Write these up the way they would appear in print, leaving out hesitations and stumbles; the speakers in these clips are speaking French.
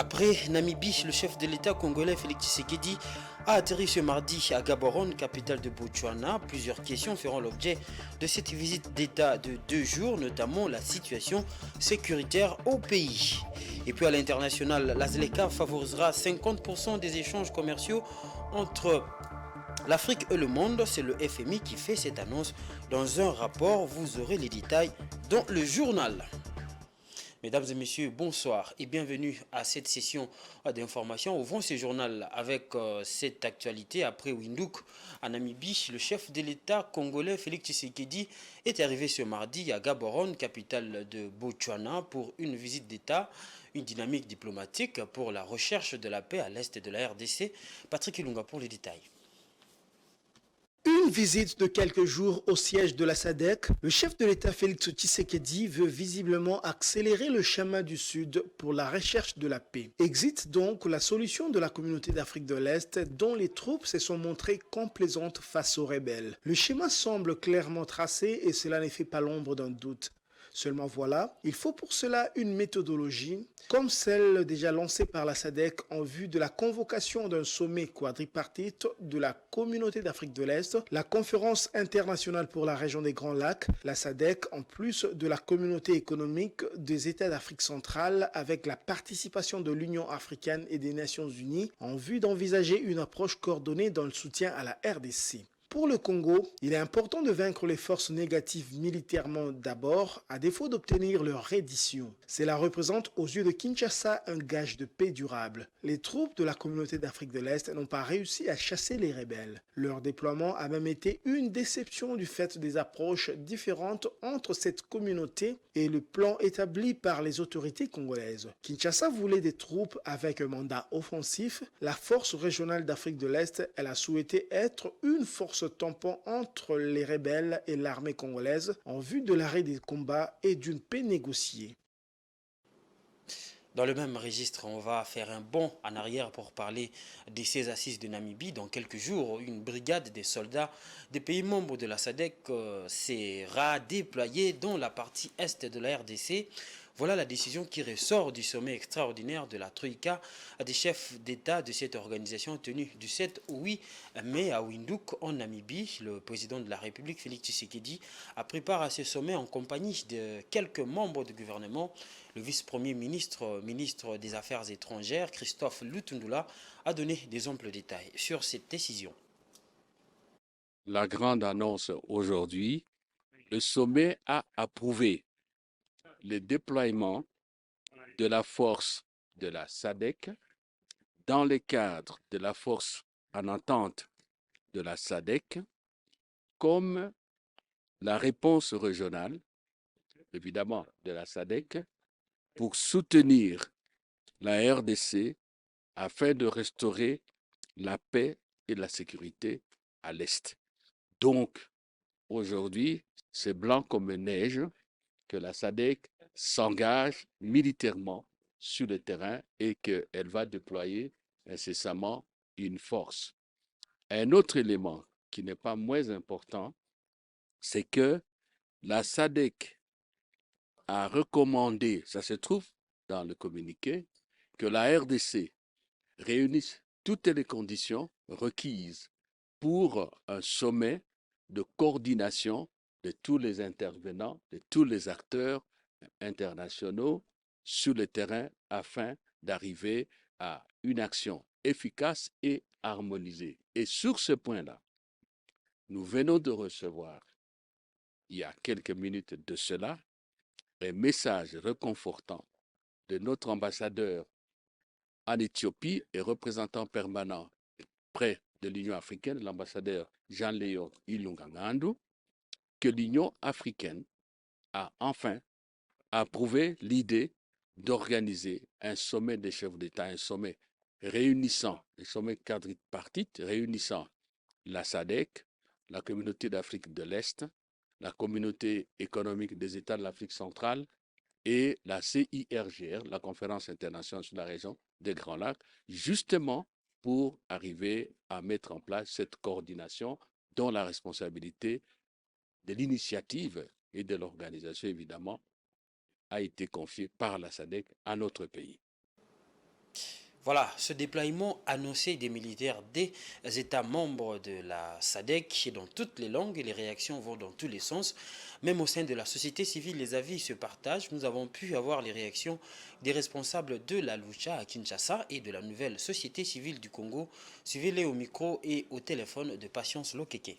Après Namibie, le chef de l'État congolais Félix Tshisekedi a atterri ce mardi à Gaborone, capitale de Botswana. Plusieurs questions feront l'objet de cette visite d'État de 2 jours, notamment la situation sécuritaire au pays. Et puis à l'international, la ZLECA favorisera 50% des échanges commerciaux entre l'Afrique et le monde. C'est le FMI qui fait cette annonce dans un rapport. Vous aurez les détails dans le journal. Mesdames et messieurs, bonsoir et bienvenue à cette session d'information. Ouvrons ce journal avec cette actualité. Après Windhoek, en Namibie, le chef de l'État congolais Félix Tshisekedi est arrivé ce mardi à Gaborone, capitale de Botswana, pour une visite d'État, une dynamique diplomatique pour la recherche de la paix à l'est de la RDC. Patrick Ilunga pour les détails. Une visite de quelques jours au siège de la SADC, le chef de l'État Félix Tshisekedi veut visiblement accélérer le chemin du Sud pour la recherche de la paix. Existe donc la solution de la communauté d'Afrique de l'Est dont les troupes se sont montrées complaisantes face aux rebelles. Le schéma semble clairement tracé et cela ne fait pas l'ombre d'un doute. Seulement voilà, il faut pour cela une méthodologie, comme celle déjà lancée par la SADC en vue de la convocation d'un sommet quadripartite de la communauté d'Afrique de l'Est, la conférence internationale pour la région des Grands Lacs, la SADC, en plus de la communauté économique des États d'Afrique centrale, avec la participation de l'Union africaine et des Nations unies, en vue d'envisager une approche coordonnée dans le soutien à la RDC. Pour le Congo, il est important de vaincre les forces négatives militairement d'abord, à défaut d'obtenir leur reddition. Cela représente aux yeux de Kinshasa un gage de paix durable. Les troupes de la communauté d'Afrique de l'Est n'ont pas réussi à chasser les rebelles. Leur déploiement a même été une déception du fait des approches différentes entre cette communauté et le plan établi par les autorités congolaises. Kinshasa voulait des troupes avec un mandat offensif. La force régionale d'Afrique de l'Est, elle a souhaité être une force tampon entre les rebelles et l'armée congolaise en vue de l'arrêt des combats et d'une paix négociée. Dans le même registre, on va faire un bond en arrière pour parler de ces assises de Namibie. Dans quelques jours, une brigade des soldats des pays membres de la SADC sera déployée dans la partie est de la RDC. Voilà la décision qui ressort du sommet extraordinaire de la Troïka des chefs d'État de cette organisation tenu du 7 au 8 mai à Windhoek en Namibie. Le président de la République, Félix Tshisekedi, a pris part à ce sommet en compagnie de quelques membres du gouvernement. Le vice-premier ministre, ministre des Affaires étrangères, Christophe Lutundula, a donné des amples détails sur cette décision. La grande annonce aujourd'hui, le sommet a approuvé le déploiement de la force de la SADC dans le cadre de la force en entente de la SADC comme la réponse régionale, évidemment, de la SADC pour soutenir la RDC afin de restaurer la paix et la sécurité à l'Est. Donc, aujourd'hui, c'est blanc comme neige que la SADC s'engage militairement sur le terrain et qu'elle va déployer incessamment une force. Un autre élément qui n'est pas moins important, c'est que la SADC a recommandé, ça se trouve dans le communiqué, que la RDC réunisse toutes les conditions requises pour un sommet de coordination de tous les intervenants, de tous les acteurs internationaux sur le terrain afin d'arriver à une action efficace et harmonisée. Et sur ce point-là, nous venons de recevoir, il y a quelques minutes de cela, un message réconfortant de notre ambassadeur en Éthiopie et représentant permanent près de l'Union africaine, l'ambassadeur Jean-Léon Ilunga, que l'Union africaine a enfin approuvé l'idée d'organiser un sommet des chefs d'État, un sommet réunissant, un sommet quadripartite réunissant la SADC, la communauté d'Afrique de l'Est, la communauté économique des États de l'Afrique centrale et la CIRGR, la conférence internationale sur la région des Grands Lacs, justement pour arriver à mettre en place cette coordination dont la responsabilité de l'initiative et de l'organisation, évidemment, a été confiée par la SADC à notre pays. Voilà, ce déploiement annoncé des militaires des États membres de la SADC dans toutes les langues et les réactions vont dans tous les sens. Même au sein de la société civile, les avis se partagent. Nous avons pu avoir les réactions des responsables de la Lucha à Kinshasa et de la nouvelle société civile du Congo. Suivez-les au micro et au téléphone de Patience Lokeke.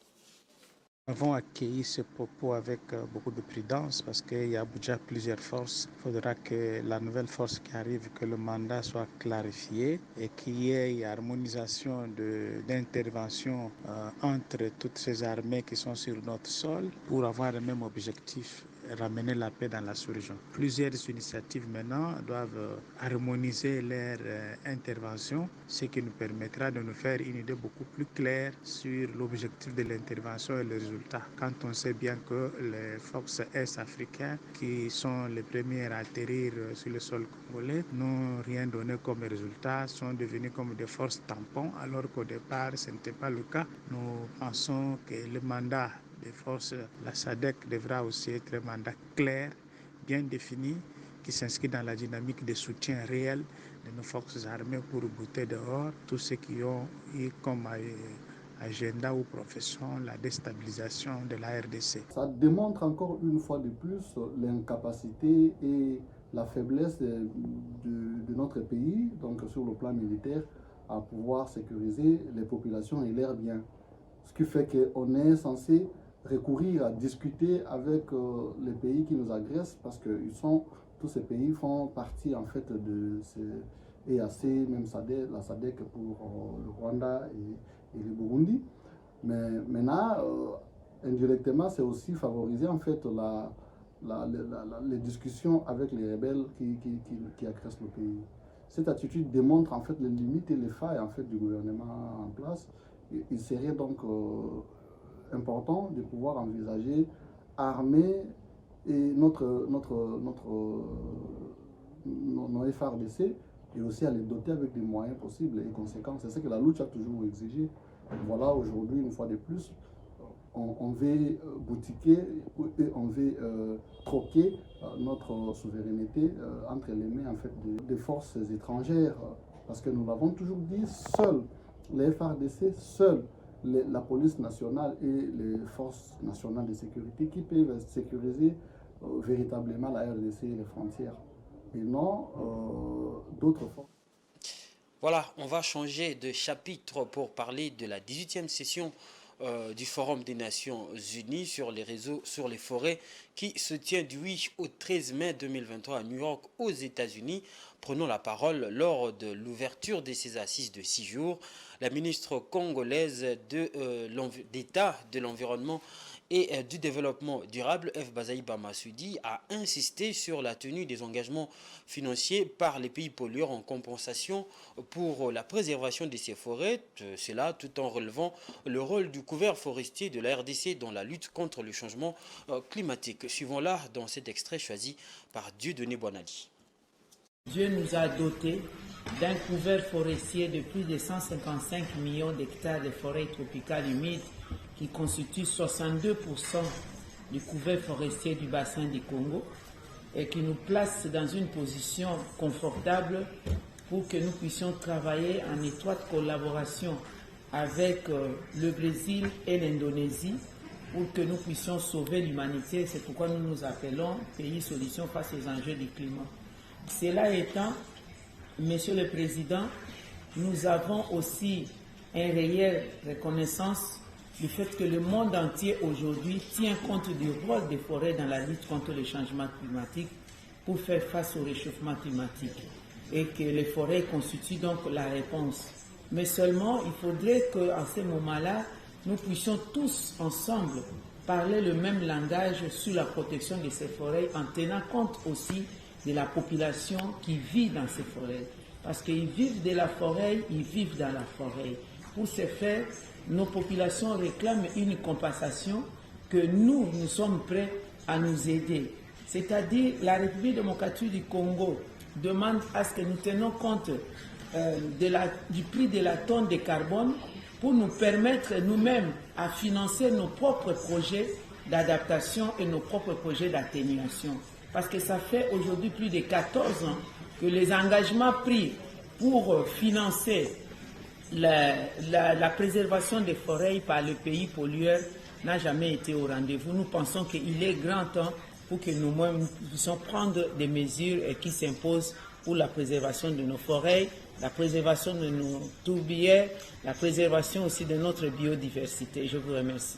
Nous avons accueilli ce propos avec beaucoup de prudence parce qu'il y a déjà plusieurs forces. Il faudra que la nouvelle force qui arrive, que le mandat soit clarifié et qu'il y ait une harmonisation d'intervention entre toutes ces armées qui sont sur notre sol pour avoir le même objectif, ramener la paix dans la sous-région. Plusieurs initiatives maintenant doivent harmoniser leur intervention, ce qui nous permettra de nous faire une idée beaucoup plus claire sur l'objectif de l'intervention et le résultat. Quand on sait bien que les forces est-africaines, qui sont les premières à atterrir sur le sol congolais, n'ont rien donné comme résultat, sont devenues comme des forces tampons, alors qu'au départ, ce n'était pas le cas. Nous pensons que le mandat des forces, la SADC devra aussi être un mandat clair, bien défini, qui s'inscrit dans la dynamique de soutien réel de nos forces armées pour bouter dehors tous ceux qui ont eu comme agenda ou profession la déstabilisation de la RDC. Ça démontre encore une fois de plus l'incapacité et la faiblesse de notre pays, donc sur le plan militaire, à pouvoir sécuriser les populations et leurs biens. Ce qui fait qu'on est censé recourir à discuter avec les pays qui nous agressent parce que tous ces pays font partie en fait de ces EAC, même la SADC pour le Rwanda et le Burundi. Mais maintenant, indirectement, c'est aussi favoriser en fait les discussions avec les rebelles qui agressent le pays. Cette attitude démontre en fait les limites et les failles en fait du gouvernement en place. Il serait donc important de pouvoir envisager armer et nos FARDC et aussi à les doter avec des moyens possibles et conséquents. C'est ce que la lutte a toujours exigé. Voilà, aujourd'hui, une fois de plus, on veut boutiquer et on veut troquer notre souveraineté entre les mains en fait, des forces étrangères. Parce que nous l'avons toujours dit, seuls les FARDC, seuls la police nationale et les forces nationales de sécurité qui peuvent sécuriser véritablement la RDC et les frontières. Et non d'autres forces. Voilà, on va changer de chapitre pour parler de la 18e session du Forum des Nations Unies sur les réseaux, sur les forêts, qui se tient du 8 au 13 mai 2023 à New York, aux États-Unis. Prenons la parole lors de l'ouverture de ces assises de 6 jours. La ministre congolaise d'État de l'Environnement et du Développement durable, F. Bazaïba Massoudi, a insisté sur la tenue des engagements financiers par les pays pollueurs en compensation pour la préservation de ces forêts, cela tout en relevant le rôle du couvert forestier de la RDC dans la lutte contre le changement climatique. Suivons-la dans cet extrait choisi par Dieudonné Bonadi. Dieu nous a dotés d'un couvert forestier de plus de 155 millions d'hectares de forêts tropicales humides qui constituent 62% du couvert forestier du bassin du Congo et qui nous place dans une position confortable pour que nous puissions travailler en étroite collaboration avec le Brésil et l'Indonésie pour que nous puissions sauver l'humanité. C'est pourquoi nous nous appelons pays solution face aux enjeux du climat. Cela étant, Monsieur le Président, nous avons aussi une réelle reconnaissance du fait que le monde entier aujourd'hui tient compte du rôle des forêts dans la lutte contre le changement climatique pour faire face au réchauffement climatique et que les forêts constituent donc la réponse. Mais seulement, il faudrait qu'à ce moment-là, nous puissions tous ensemble parler le même langage sur la protection de ces forêts en tenant compte aussi de la population qui vit dans ces forêts. Parce qu'ils vivent de la forêt, ils vivent dans la forêt. Pour ce faire, nos populations réclament une compensation que nous sommes prêts à nous aider. C'est-à-dire, la République démocratique du Congo demande à ce que nous tenions compte du prix de la tonne de carbone pour nous permettre nous-mêmes à financer nos propres projets d'adaptation et nos propres projets d'atténuation. Parce que ça fait aujourd'hui plus de 14 ans que les engagements pris pour financer la préservation des forêts par le pays pollueur n'a jamais été au rendez-vous. Nous pensons qu'il est grand temps pour que nous-mêmes puissions prendre des mesures qui s'imposent pour la préservation de nos forêts, la préservation de nos tourbières, la préservation aussi de notre biodiversité. Je vous remercie.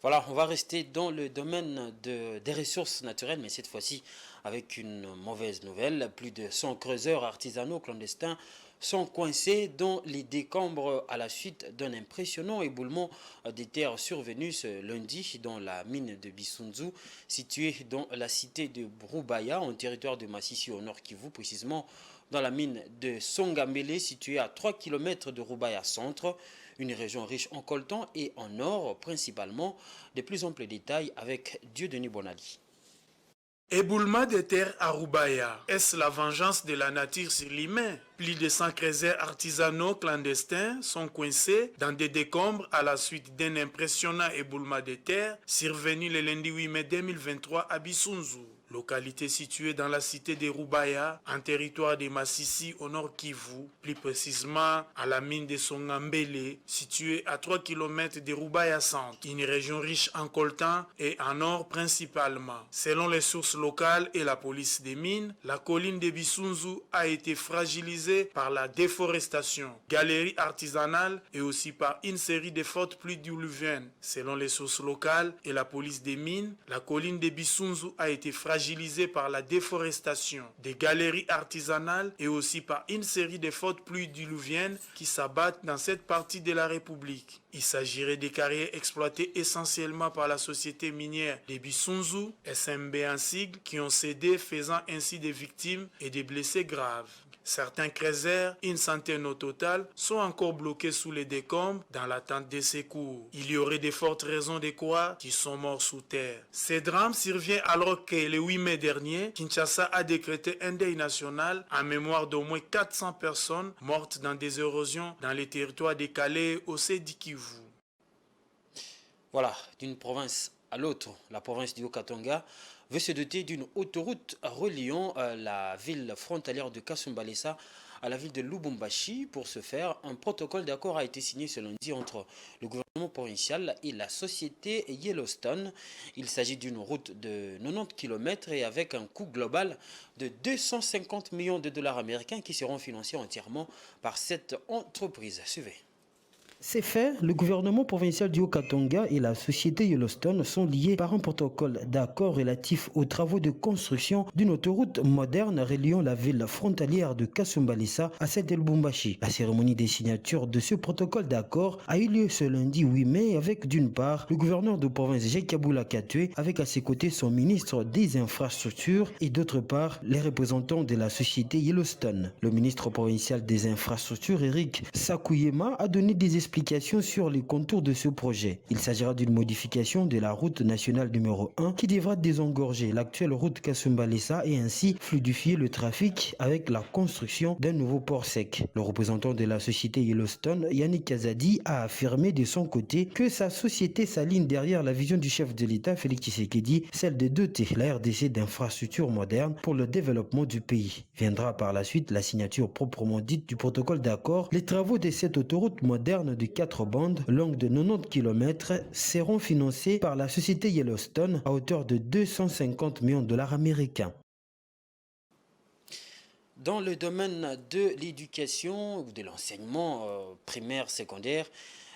Voilà, on va rester dans le domaine des ressources naturelles, mais cette fois-ci avec une mauvaise nouvelle. Plus de 100 creuseurs artisanaux clandestins sont coincés dans les décombres à la suite d'un impressionnant éboulement des terres survenu ce lundi dans la mine de Bisunzu, située dans la cité de Roubaïa, en territoire de Massissi au nord Kivu, précisément dans la mine de Songambele, située à 3 km de Roubaïa centre, une région riche en coltan et en or principalement. De plus amples détails avec Dieudonné Bonali. Éboulement de terre à Roubaïa, est-ce la vengeance de la nature sur l'humain? Plus de 100 creuseurs artisanaux clandestins sont coincés dans des décombres à la suite d'un impressionnant éboulement de terre survenu le lundi 8 mai 2023 à Bisunzu, localité située dans la cité de Roubaïa, en territoire de Massissi au nord Kivu, plus précisément à la mine de Songambele, située à 3 km de Roubaïa centre, une région riche en coltan et en or principalement. Selon les sources locales et la police des mines, la colline de Bisunzu a été fragilisée par la déforestation, galeries artisanales et aussi par une série de fortes pluies diluviennes. Selon les sources locales et la police des mines, la colline de Bisunzu a été fragilisée par la déforestation, des galeries artisanales et aussi par une série de fortes pluies diluviennes qui s'abattent dans cette partie de la République. Il s'agirait des carrières exploitées essentiellement par la société minière de Bisunzu, SMB en sigle, qui ont cédé, faisant ainsi des victimes et des blessés graves. Certains creuseurs, une centaine au total, sont encore bloqués sous les décombres dans l'attente des secours. Il y aurait de fortes raisons de croire qu'ils sont morts sous terre. Ce drame survient alors que le 8 mai dernier, Kinshasa a décrété un deuil national en mémoire d'au moins 400 personnes mortes dans des érosions dans les territoires de Calais au Sédi-Kivu. Voilà, d'une province à l'autre, la province du Haut-Katanga veut se doter d'une autoroute reliant la ville frontalière de Kasumbalesa à la ville de Lubumbashi. Pour ce faire, un protocole d'accord a été signé ce lundi entre le gouvernement provincial et la société Yellowstone. Il s'agit d'une route de 90 km et avec un coût global de 250 millions de dollars américains qui seront financés entièrement par cette entreprise. Suivez. C'est fait, le gouvernement provincial du Haut-Katanga et la société Yellowstone sont liés par un protocole d'accord relatif aux travaux de construction d'une autoroute moderne reliant la ville frontalière de Kasumbalesa à celle de Lubumbashi. La cérémonie des signatures de ce protocole d'accord a eu lieu ce lundi 8 mai avec d'une part le gouverneur de province Jacques Kabula Katwe avec à ses côtés son ministre des infrastructures et d'autre part les représentants de la société Yellowstone. Le ministre provincial des infrastructures Eric Sakuyema a donné des explications sur les contours de ce projet. Il s'agira d'une modification de la route nationale numéro 1 qui devra désengorger l'actuelle route Kasumbalesa et ainsi fluidifier le trafic avec la construction d'un nouveau port sec. Le représentant de la société Yellowstone, Yannick Kazadi, a affirmé de son côté que sa société s'aligne derrière la vision du chef de l'État Félix Tshisekedi, celle de doter la RDC d'infrastructures modernes pour le développement du pays. Viendra par la suite la signature proprement dite du protocole d'accord. Les travaux de cette autoroute moderne de 4 bandes longues de 90 km seront financés par la société Yellowstone à hauteur de 250 millions de dollars américains. Dans le domaine de l'éducation ou de l'enseignement primaire, secondaire,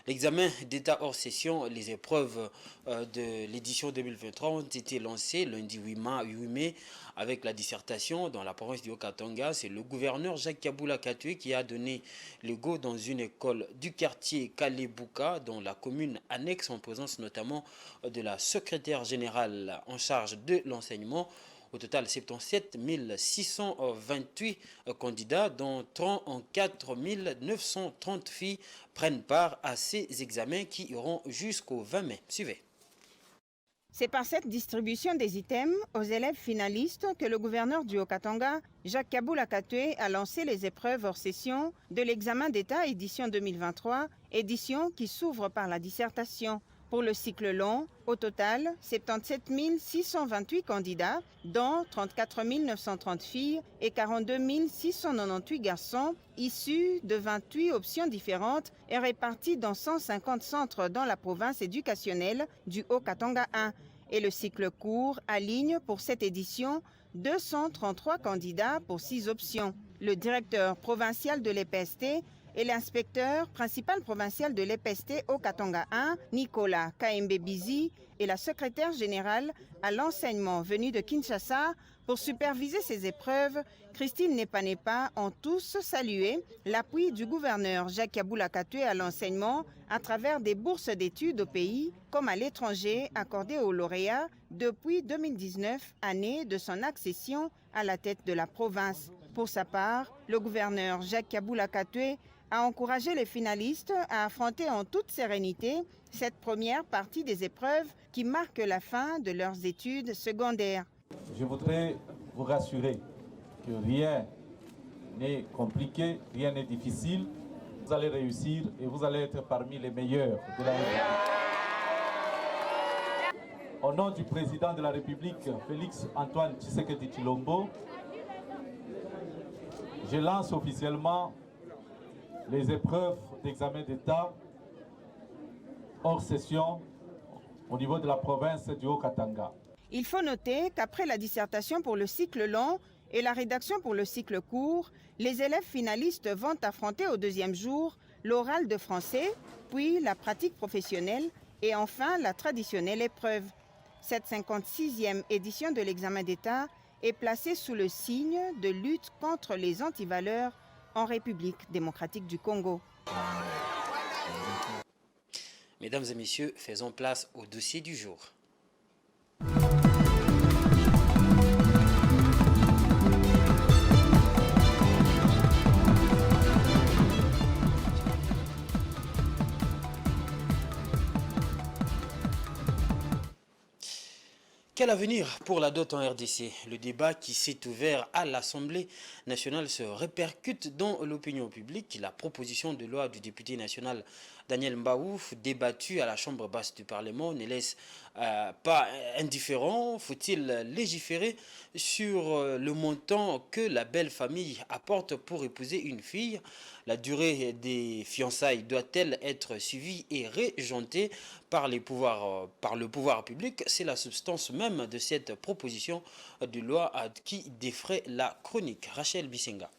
l'examen d'état hors session, les épreuves de l'édition 2023 ont été lancées lundi 8 mai avec la dissertation dans la province du Haut-Katanga. C'est le gouverneur Jacques Kabula Katwe qui a donné le go dans une école du quartier Kalebuka, dans la commune annexe, en présence notamment de la secrétaire générale en charge de l'enseignement. Au total, 77 628 candidats, dont 34 930 filles, prennent part à ces examens qui iront jusqu'au 20 mai. Suivez. C'est par cette distribution des items aux élèves finalistes que le gouverneur du Haut-Katanga, Jacques Kabula Katwe, a lancé les épreuves hors session de l'examen d'État édition 2023, édition qui s'ouvre par la dissertation. Pour le cycle long, au total, 77 628 candidats, dont 34 930 filles et 42 698 garçons, issus de 28 options différentes et répartis dans 150 centres dans la province éducationnelle du Haut-Katanga 1. Et le cycle court aligne pour cette édition 233 candidats pour 6 options. Le directeur provincial de l'EPST et l'inspecteur principal provincial de l'EPST au Katanga 1, Nicolas Kaembe-Bizi, et la secrétaire générale à l'enseignement venue de Kinshasa pour superviser ces épreuves, Christine Nepanepa, ont tous salué l'appui du gouverneur Jacques Kaboula Katwe à l'enseignement à travers des bourses d'études au pays comme à l'étranger accordées aux lauréats depuis 2019, année de son accession à la tête de la province. Pour sa part, le gouverneur Jacques Kaboula Katwe a encouragé les finalistes à affronter en toute sérénité cette première partie des épreuves qui marque la fin de leurs études secondaires. Je voudrais vous rassurer que rien n'est compliqué, rien n'est difficile. Vous allez réussir et vous allez être parmi les meilleurs de la République. Au nom du président de la République, Félix Antoine Tshisekedi Tshilombo, je lance officiellement les épreuves d'examen d'État hors session au niveau de la province du Haut-Katanga. Il faut noter qu'après la dissertation pour le cycle long et la rédaction pour le cycle court, les élèves finalistes vont affronter au deuxième jour l'oral de français, puis la pratique professionnelle et enfin la traditionnelle épreuve. Cette 56e édition de l'examen d'État est placée sous le signe de lutte contre les antivaleurs en République démocratique du Congo. Mesdames et messieurs, faisons place au dossier du jour. Quel avenir pour la dot en RDC? Le débat qui s'est ouvert à l'Assemblée nationale se répercute dans l'opinion publique. La proposition de loi du député national Daniel Mbaouf, débattue à la Chambre basse du Parlement, ne laisse pas indifférent. Faut-il légiférer sur le montant que la belle famille apporte pour épouser une fille? La durée des fiançailles doit-elle être suivie et régentée par le pouvoir public? C'est la substance même de cette proposition de loi qui défraie la chronique. Rachel Bissenga.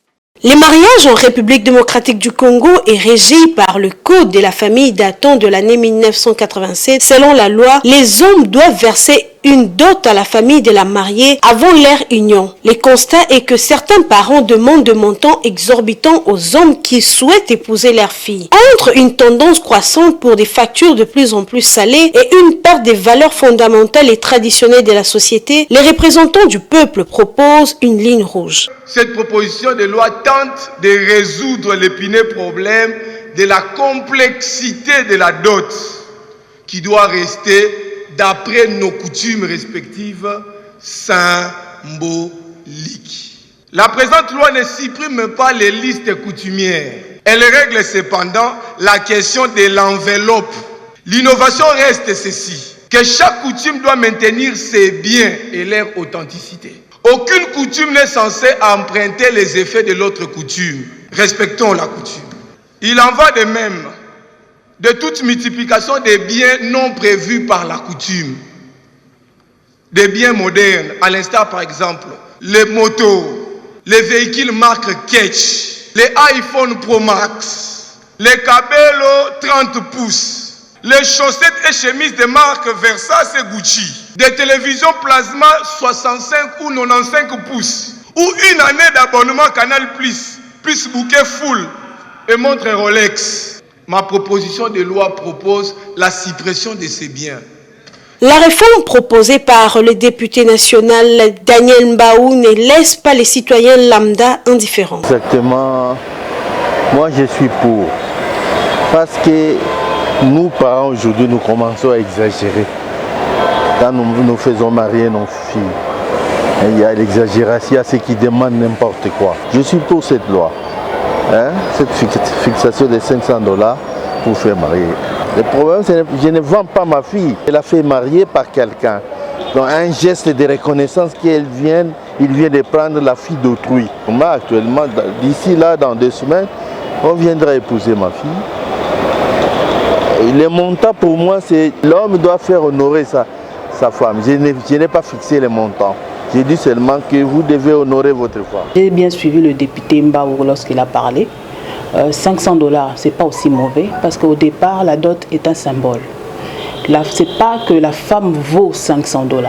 Le mariage en République démocratique du Congo est régi par le Code de la famille datant de l'année 1987. Selon la loi, les hommes doivent verser une dot à la famille de la mariée avant leur union. Le constat est que certains parents demandent de montants exorbitants aux hommes qui souhaitent épouser leur fille. Entre une tendance croissante pour des factures de plus en plus salées et une perte des valeurs fondamentales et traditionnelles de la société, les représentants du peuple proposent une ligne rouge. Cette proposition de loi tente de résoudre l'épineux problème de la complexité de la dot qui doit rester, d'après nos coutumes respectives, symboliques. La présente loi ne supprime pas les listes coutumières. Elle règle cependant la question de l'enveloppe. L'innovation reste ceci, que chaque coutume doit maintenir ses biens et leur authenticité. Aucune coutume n'est censée emprunter les effets de l'autre coutume. Respectons la coutume. Il en va de même de toute multiplication des biens non prévus par la coutume. Des biens modernes, à l'instar par exemple, les motos, les véhicules marque Ketch, les iPhone Pro Max, les Cabello 30 pouces, les chaussettes et chemises de marque Versace et Gucci, des télévisions plasma 65 ou 95 pouces, ou une année d'abonnement Canal+, plus bouquet full et montre Rolex. Ma proposition de loi propose la suppression de ces biens. La réforme proposée par le député national Daniel Mbaouf ne laisse pas les citoyens lambda indifférents. Exactement, moi je suis pour. Parce que nous, parents, aujourd'hui, nous commençons à exagérer. Quand nous faisons marier nos filles, il y a l'exagération, il y a ceux qui demandent n'importe quoi. Je suis pour cette loi. Cette fixation de $500, pour faire marier. Le problème, c'est que je ne vends pas ma fille. Elle a fait marier par quelqu'un. Donc un geste de reconnaissance qu'il vient de prendre la fille d'autrui. Moi actuellement, d'ici là, dans 2 semaines, on viendra épouser ma fille. Et le montant pour moi, c'est l'homme doit faire honorer sa femme. Je n'ai pas fixé le montant. J'ai dit seulement que vous devez honorer votre femme. J'ai bien suivi le député Mbaou lorsqu'il a parlé. $500, c'est pas aussi mauvais parce qu'au départ, la dot est un symbole. C'est pas que la femme vaut $500.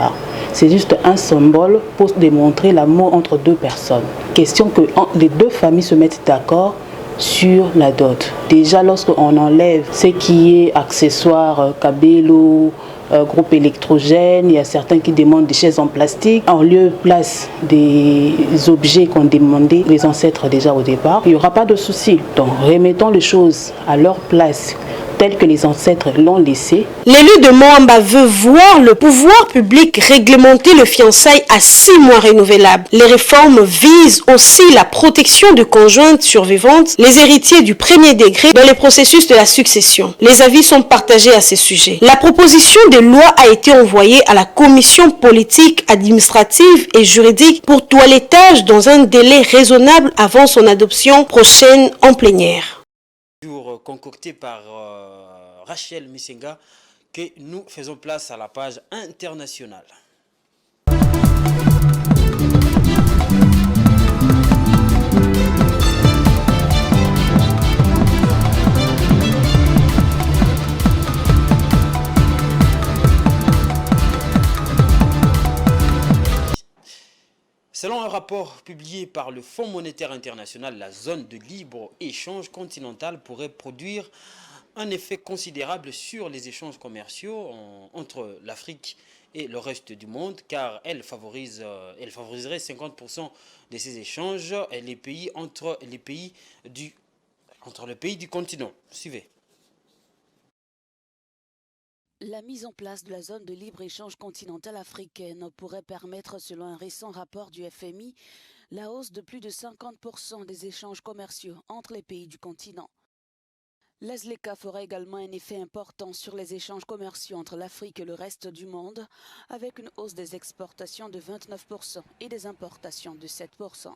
C'est juste un symbole pour démontrer l'amour entre 2 personnes. Question que les 2 familles se mettent d'accord sur la dot. Déjà, lorsqu'on enlève ce qui est accessoires, cabello, groupe électrogène, il y a certains qui demandent des chaises en plastique. En lieu place des objets qu'ont demandé les ancêtres déjà au départ, il n'y aura pas de souci. Donc remettons les choses à leur place telles que les ancêtres l'ont laissé. L'élu de Moamba veut voir le pouvoir public réglementer le fiançailles à 6 mois renouvelables. Les réformes visent aussi la protection de conjointes survivantes, les héritiers du premier degré dans les processus de la succession. Les avis sont partagés à ce sujet. La proposition de loi a été envoyée à la commission politique, administrative et juridique pour toilettage dans un délai raisonnable avant son adoption prochaine en plénière. Concocté par Rachel Misenga, que nous faisons place à la page internationale. Selon un rapport publié par le Fonds monétaire international, la zone de libre-échange continentale pourrait produire un effet considérable sur les échanges commerciaux entre l'Afrique et le reste du monde, car elle favoriserait 50% de ces échanges et les pays entre les pays du continent. Suivez. La mise en place de la zone de libre-échange continentale africaine pourrait permettre, selon un récent rapport du FMI, la hausse de plus de 50% des échanges commerciaux entre les pays du continent. La ZLECA fera également un effet important sur les échanges commerciaux entre l'Afrique et le reste du monde, avec une hausse des exportations de 29% et des importations de 7%.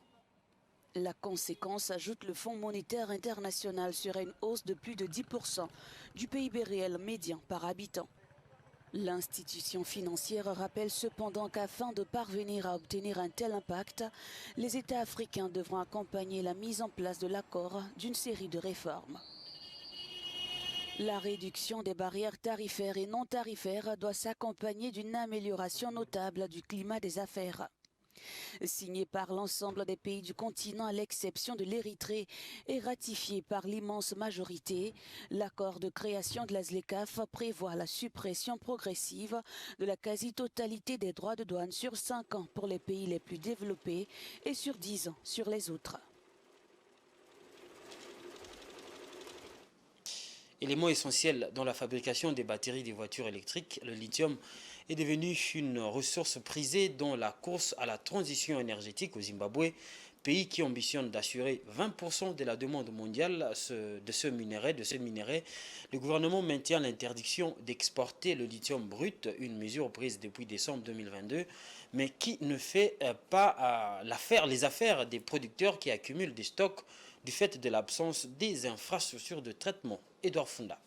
La conséquence, ajoute le Fonds monétaire international, serait une hausse de plus de 10% du PIB réel médian par habitant. L'institution financière rappelle cependant qu'afin de parvenir à obtenir un tel impact, les États africains devront accompagner la mise en place de l'accord d'une série de réformes. La réduction des barrières tarifaires et non tarifaires doit s'accompagner d'une amélioration notable du climat des affaires. Signé par l'ensemble des pays du continent à l'exception de l'Érythrée et ratifié par l'immense majorité, l'accord de création de la ZLECAf prévoit la suppression progressive de la quasi-totalité des droits de douane sur 5 ans pour les pays les plus développés et sur 10 ans sur les autres. Élément essentiel dans la fabrication des batteries des voitures électriques, le lithium est devenu une ressource prisée dans la course à la transition énergétique au Zimbabwe, pays qui ambitionne d'assurer 20% de la demande mondiale de ce minerai. Le gouvernement maintient l'interdiction d'exporter le lithium brut, une mesure prise depuis décembre 2022, mais qui ne fait pas les affaires des producteurs qui accumulent des stocks du fait de l'absence des infrastructures de traitement. Edouard Funda.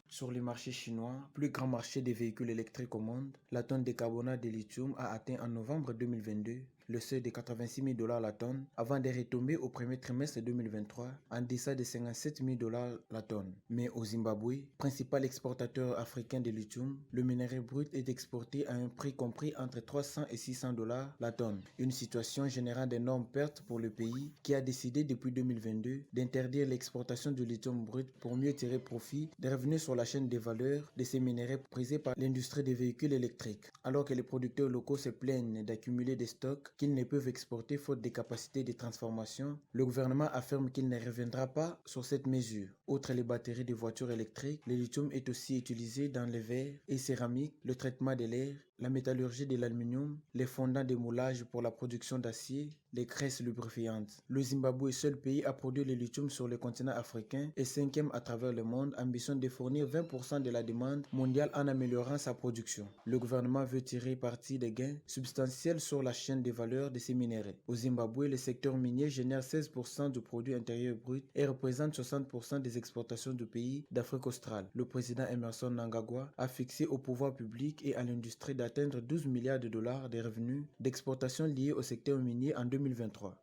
Sur le marché chinois, plus grand marché des véhicules électriques au monde, la tonne de carbonate de lithium a atteint en novembre 2022 le seuil de $86,000 la tonne avant de retomber au premier trimestre 2023 en deçà de $57,000 la tonne. Mais au Zimbabwe, principal exportateur africain de lithium, le minerai brut est exporté à un prix compris entre $300 et $600 la tonne. Une situation générant d'énormes pertes pour le pays qui a décidé depuis 2022 d'interdire l'exportation du lithium brut pour mieux tirer profit des revenus sur la chaîne de valeur de ces minerais prisés par l'industrie des véhicules électriques. Alors que les producteurs locaux se plaignent d'accumuler des stocks qu'ils ne peuvent exporter faute des capacités de transformation, le gouvernement affirme qu'il ne reviendra pas sur cette mesure. Outre les batteries de voitures électriques, le lithium est aussi utilisé dans les verres et céramiques, le traitement de l'air, la métallurgie de l'aluminium, les fondants de moulage pour la production d'acier, les graisses lubrifiantes. Le Zimbabwe, seul pays à produire le lithium sur le continent africain et 5e à travers le monde, ambitionne de fournir 20% de la demande mondiale en améliorant sa production. Le gouvernement veut tirer parti des gains substantiels sur la chaîne de valeur de ces minéraux. Au Zimbabwe, le secteur minier génère 16% du produit intérieur brut et représente 60% des exportations du pays d'Afrique australe. Le président Emerson Mnangagwa a fixé au pouvoir public et à l'industrie d'atteindre 12 milliards de dollars de revenus d'exportation liés au secteur minier en 2023.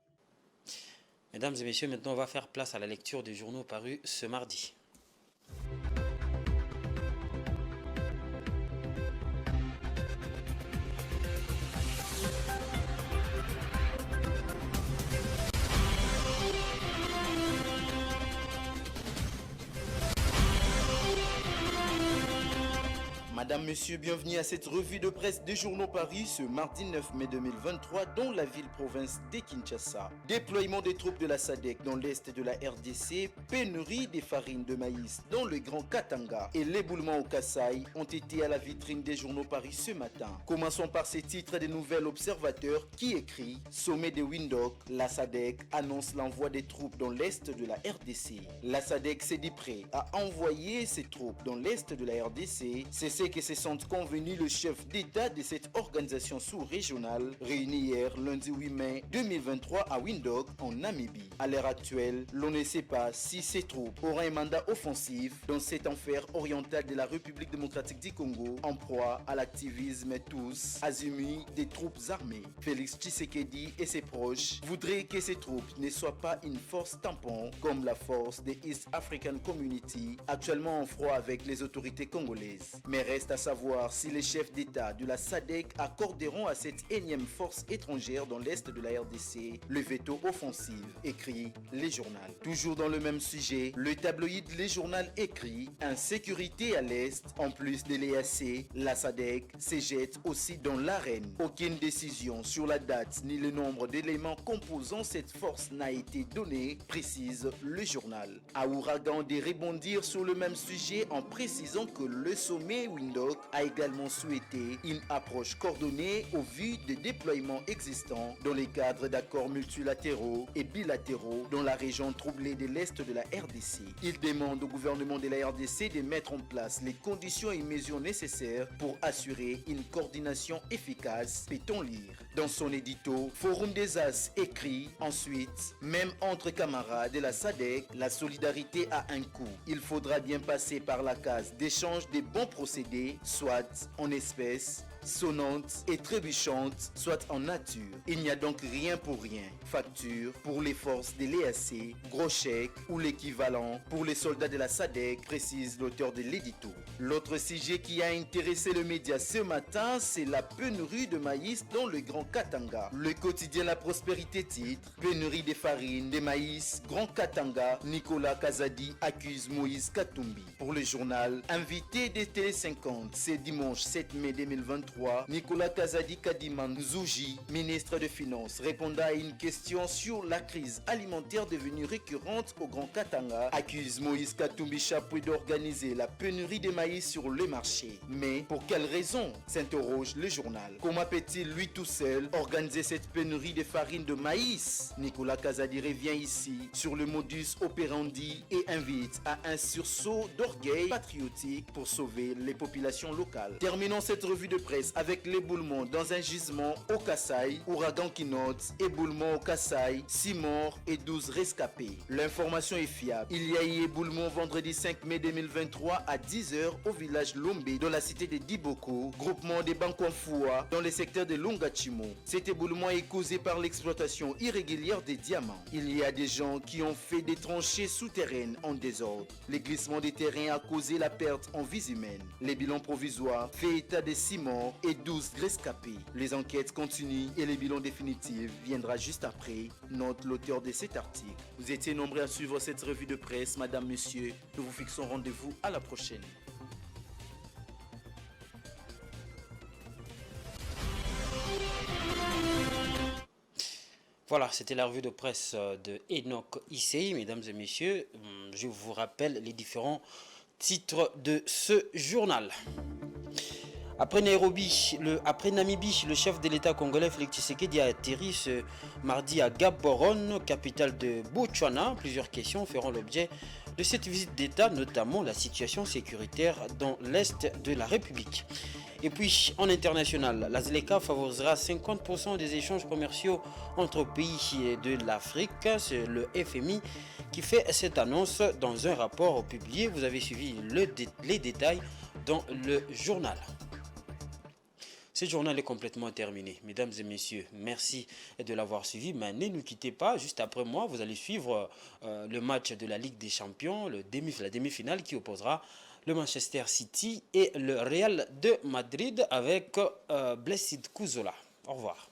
Mesdames et messieurs, maintenant on va faire place à la lecture des journaux parus ce mardi. Madame, Monsieur, bienvenue à cette revue de presse des journaux Paris ce mardi 9 mai 2023 dans la ville-province de Kinshasa. Déploiement des troupes de la SADC dans l'est de la RDC, pénurie des farines de maïs dans le Grand Katanga et l'éboulement au Kasaï ont été à la vitrine des journaux Paris ce matin. Commençons par ces titres des Nouvelles Observateurs qui écrit « Sommet de Windhoek, la SADC annonce l'envoi des troupes dans l'est de la RDC. La SADC s'est dit prêt à envoyer ses troupes dans l'est de la RDC. C'est ce que se sont convenus le chef d'État de cette organisation sous-régionale réunie hier lundi 8 mai 2023 à Windhoek en Namibie. À l'heure actuelle, l'on ne sait pas si ces troupes auront un mandat offensif dans cet enfer oriental de la République démocratique du Congo en proie à l'activisme tous azimuts des troupes armées. Félix Tshisekedi et ses proches voudraient que ces troupes ne soient pas une force tampon comme la force des East African Community actuellement en froid avec les autorités congolaises. Mais reste à savoir si les chefs d'État de la SADC accorderont à cette énième force étrangère dans l'est de la RDC le veto offensif, écrit Les Journaux. Toujours dans le même sujet, le tabloïd Les Journaux écrit « Insécurité à l'est, en plus de l'EAC, la SADC se jette aussi dans l'arène. Aucune décision sur la date ni le nombre d'éléments composant cette force n'a été donnée, précise Le Journal. À Ouragan de rebondir sur le même sujet en précisant que le sommet Windhoek a également souhaité une approche coordonnée au vu des déploiements existants dans les cadres d'accords multilatéraux et bilatéraux dans la région troublée de l'Est de la RDC. Il demande au gouvernement de la RDC de mettre en place les conditions et mesures nécessaires pour assurer une coordination efficace, peut-on lire. Dans son édito, Forum des As écrit ensuite « Même entre camarades de la SADC, la solidarité a un coût. Il faudra bien passer par la case d'échange des bons procédés, soit en espèces, sonnantes et trébuchantes, soit en nature. Il n'y a donc rien pour rien. Facture pour les forces de l'EAC, gros chèque ou l'équivalent pour les soldats de la SADC, précise l'auteur de l'édito. L'autre sujet qui a intéressé le média ce matin, c'est la pénurie de maïs dans le Grand Katanga. Le quotidien La Prospérité titre « Pénurie des farines, des maïs, Grand Katanga, Nicolas Kazadi accuse Moïse Katumbi ». Pour le journal, invité des Télé 50, c'est dimanche 7 mai 2023, Nicolas Kazadi Kadiman Zouji, ministre des Finances, répondant à une question sur la crise alimentaire devenue récurrente au Grand Katanga, accuse Moïse Katumbi Chapoué d'organiser la pénurie des maïs sur le marché. Mais pour quelle raison, s'interroge le journal. Comment peut-il lui tout seul organiser cette pénurie de farine de maïs? Nicolas Kazadi revient ici sur le modus operandi et invite à un sursaut d'orgueil patriotique pour sauver les populations locales. Terminons cette revue de presse avec l'éboulement dans un gisement au Kasaï, ouragan qui note éboulement au Kasaï, 6 morts et 12 rescapés. L'information est fiable. Il y a eu éboulement vendredi 5 mai 2023 à 10h au village Lombe dans la cité de Diboko, groupement des Bankonfoua dans le secteur de Longachimo. Cet éboulement est causé par l'exploitation irrégulière des diamants. Il y a des gens qui ont fait des tranchées souterraines en désordre. Le glissement des terrains a causé la perte en vies humaines. Les bilans provisoires fait état de 6 morts et 12 rescapés. Les enquêtes continuent et le bilan définitif viendra juste après, note l'auteur de cet article. Vous étiez nombreux à suivre cette revue de presse, madame, monsieur. Nous vous fixons rendez-vous à la prochaine. Voilà, c'était la revue de presse de Enoch Issei, mesdames et messieurs. Je vous rappelle les différents titres de ce journal. Après Namibie, le chef de l'État congolais Félix Tshisekedi a atterri ce mardi à Gaborone, capitale de Botswana. Plusieurs questions feront l'objet de cette visite d'État, notamment la situation sécuritaire dans l'Est de la République. Et puis, en international, la ZLECA favorisera 50% des échanges commerciaux entre pays de l'Afrique. C'est le FMI qui fait cette annonce dans un rapport publié. Vous avez suivi les détails dans le journal. Ce journal est complètement terminé. Mesdames et messieurs, merci de l'avoir suivi. Mais ne nous quittez pas. Juste après moi, vous allez suivre le match de la Ligue des Champions, la demi-finale qui opposera le Manchester City et le Real de Madrid avec Blessed Kuzola. Au revoir.